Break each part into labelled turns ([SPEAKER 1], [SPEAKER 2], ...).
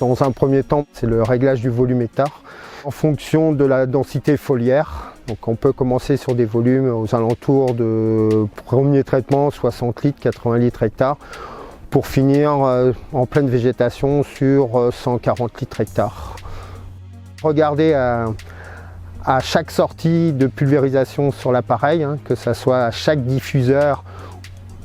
[SPEAKER 1] Dans un premier temps, c'est le réglage du volume hectare en fonction de la densité foliaire. Donc on peut commencer sur des volumes aux alentours de premier traitement 60 litres, 80 litres hectare pour finir en pleine végétation sur 140 litres hectare. Regardez à chaque sortie de pulvérisation sur l'appareil, que ce soit à chaque diffuseur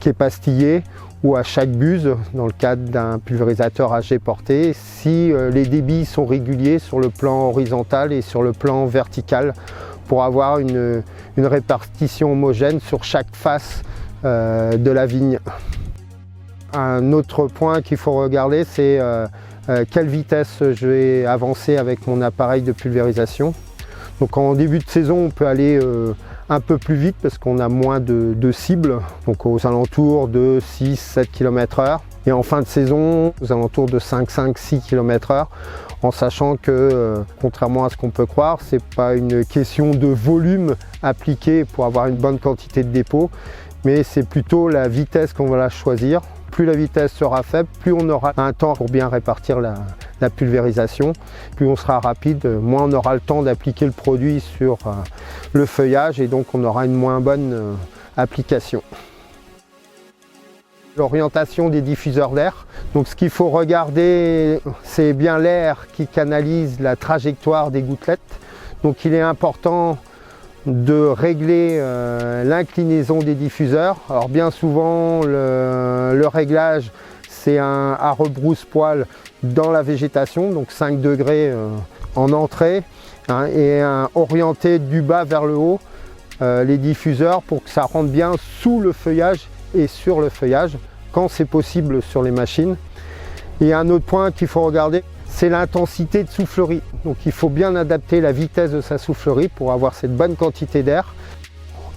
[SPEAKER 1] qui est pastillé ou à chaque buse dans le cadre d'un pulvérisateur à jet porté, si les débits sont réguliers sur le plan horizontal et sur le plan vertical pour avoir une répartition homogène sur chaque face de la vigne. Un autre point qu'il faut regarder, c'est quelle vitesse je vais avancer avec mon appareil de pulvérisation. Donc en début de saison, on peut aller un peu plus vite parce qu'on a moins de cibles, donc aux alentours de 6-7 km/h. Et en fin de saison, aux alentours de 5-6 km/h, en sachant que, contrairement à ce qu'on peut croire, ce n'est pas une question de volume appliqué pour avoir une bonne quantité de dépôt, mais c'est plutôt la vitesse qu'on va la choisir. Plus la vitesse sera faible, plus on aura un temps pour bien répartir la pulvérisation. Plus on sera rapide, moins on aura le temps d'appliquer le produit sur le feuillage et donc on aura une moins bonne application. L'orientation des diffuseurs d'air. Donc ce qu'il faut regarder, c'est bien l'air qui canalise la trajectoire des gouttelettes. Donc il est important de régler l'inclinaison des diffuseurs. Alors bien souvent le réglage c'est à rebrousse-poil dans la végétation, donc 5 degrés en entrée, et orienté du bas vers le haut les diffuseurs pour que ça rentre bien sous le feuillage et sur le feuillage quand c'est possible sur les machines. Et un autre point qu'il faut regarder, c'est l'intensité de soufflerie. Donc il faut bien adapter la vitesse de sa soufflerie pour avoir cette bonne quantité d'air.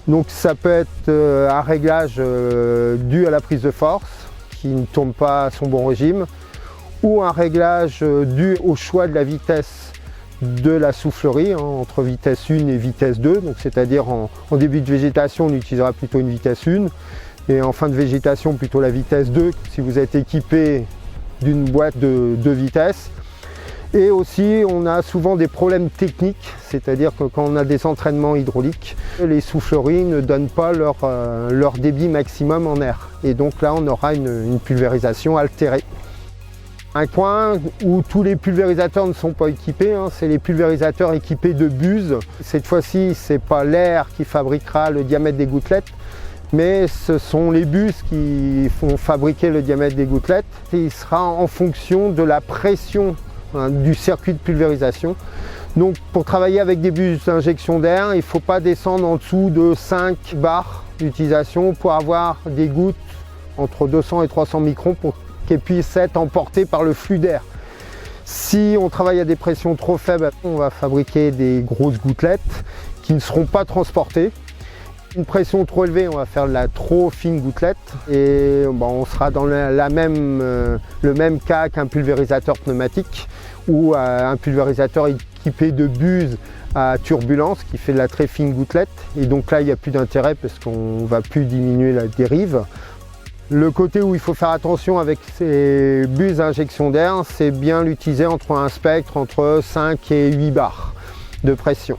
[SPEAKER 1] Donc ça peut être un réglage dû à la prise de force qui ne tourne pas à son bon régime, ou un réglage dû au choix de la vitesse de la soufflerie, entre vitesse 1 et vitesse 2. Donc c'est-à-dire en début de végétation, on utilisera plutôt une vitesse 1 et en fin de végétation plutôt la vitesse 2 si vous êtes équipé d'une boîte de 2 vitesses. Et aussi, on a souvent des problèmes techniques, c'est-à-dire que quand on a des entraînements hydrauliques, les souffleries ne donnent pas leur débit maximum en air. Et donc là, on aura une pulvérisation altérée. Un point où tous les pulvérisateurs ne sont pas équipés, c'est les pulvérisateurs équipés de buses. Cette fois-ci, ce n'est pas l'air qui fabriquera le diamètre des gouttelettes, mais ce sont les buses qui font fabriquer le diamètre des gouttelettes. Et il sera en fonction de la pression du circuit de pulvérisation. Donc pour travailler avec des buses d'injection d'air, il ne faut pas descendre en dessous de 5 bars d'utilisation pour avoir des gouttes entre 200 et 300 microns pour qu'elles puissent être emportées par le flux d'air. Si on travaille à des pressions trop faibles, on va fabriquer des grosses gouttelettes qui ne seront pas transportées. Une pression trop élevée, on va faire de la trop fine gouttelette et on sera dans le même cas qu'un pulvérisateur pneumatique ou un pulvérisateur équipé de buses à turbulence qui fait de la très fine gouttelette, et donc là il n'y a plus d'intérêt parce qu'on ne va plus diminuer la dérive. Le côté où il faut faire attention avec ces buses à injection d'air, c'est bien l'utiliser entre un spectre entre 5 et 8 bars de pression.